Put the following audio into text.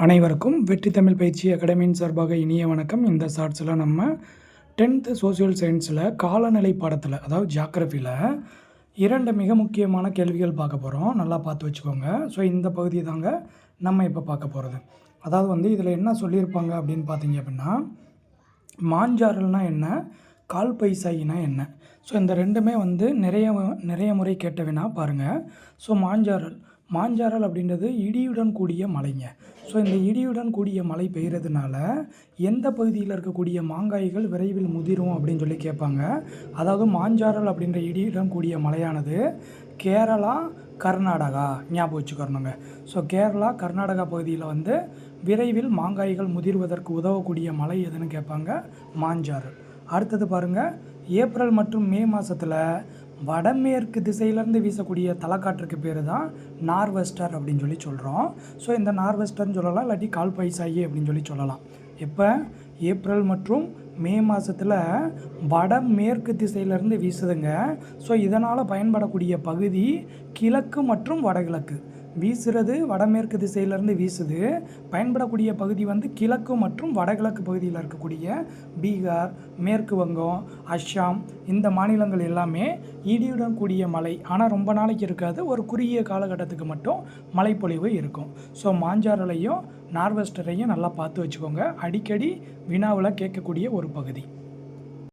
அனைவருக்கும் வெற்றி தமிழ் பயிற்சி அகாடமியின் சார்பாக இனிய வணக்கம். இந்த ஷார்ட்ஸில் நம்ம 10th சோசியல் சயின்ஸில் காலநிலை பாடத்தில், அதாவது ஜியாகிரஃபியில் 2 மிக முக்கியமான கேள்விகள் பார்க்க போகிறோம். நல்லா பார்த்து வச்சுக்கோங்க. ஸோ இந்த பகுதி தாங்க நம்ம இப்போ பார்க்க போகிறது. அதாவது இதில் என்ன சொல்லியிருப்பாங்க அப்படின்னு பார்த்தீங்க அப்படின்னா, மாஞ்சாரல்னால் என்ன, கால் பைசாயினா என்ன. ஸோ இந்த ரெண்டுமே நிறைய முறை கேட்ட வினா பாருங்கள். ஸோ மாஞ்சாரல் அப்படின்றது இடியுடன் கூடிய மலைங்க. ஸோ இந்த இடியுடன் கூடிய மழை பெய்கிறதுனால எந்த பகுதியில் இருக்கக்கூடிய மாங்காய்கள் விரைவில் முதிரும் அப்படின்னு சொல்லி கேட்பாங்க. அதாவது மாஞ்சாரல் அப்படின்ற இடியுடன் கூடிய மலையானது கேரளா, கர்நாடகா ஞாபகம் வச்சுக்கிறணுங்க. ஸோ கேரளா, கர்நாடகா பகுதியில் விரைவில் மாங்காய்கள் முதிர்வதற்கு உதவக்கூடிய மலை எதுன்னு கேட்பாங்க, மாஞ்சாரல். அடுத்தது பாருங்கள், ஏப்ரல் மற்றும் மே மாதத்தில் வடமேற்கு திசையிலேருந்து வீசக்கூடிய தலைக்காற்றுக்கு பேர் தான் நார்வெஸ்டர் அப்படின்னு சொல்லி சொல்கிறோம். ஸோ இந்த நார்வெஸ்டர்னு சொல்லலாம், இல்லாட்டி கால் பைசாயி அப்படின்னு சொல்லி சொல்லலாம். இப்போ ஏப்ரல் மற்றும் மே மாதத்தில் வடமேற்கு திசையிலேருந்து வீசுதுங்க. ஸோ இதனால் பயன்படக்கூடிய பகுதி கிழக்கு மற்றும் வடகிழக்கு. வீசுறது வடமேற்கு திசையிலேருந்து வீசுது. பயன்படக்கூடிய பகுதி கிழக்கு மற்றும் வடகிழக்கு பகுதியில் இருக்கக்கூடிய பீகார், மேற்கு வங்கம், அஸ்ஸாம் இந்த மாநிலங்கள் எல்லாமே இடியுடன் கூடிய மழை, ஆனால் ரொம்ப நாளைக்கு இருக்காது, ஒரு குறுகிய காலகட்டத்துக்கு மட்டும் மழைப்பொழிவு இருக்கும். ஸோ மாஞ்சாரலையும் நார்வெஸ்டரையும் நல்லா பார்த்து வச்சுக்கோங்க. அடிக்கடி வினாவில் கேட்கக்கூடிய ஒரு பகுதி.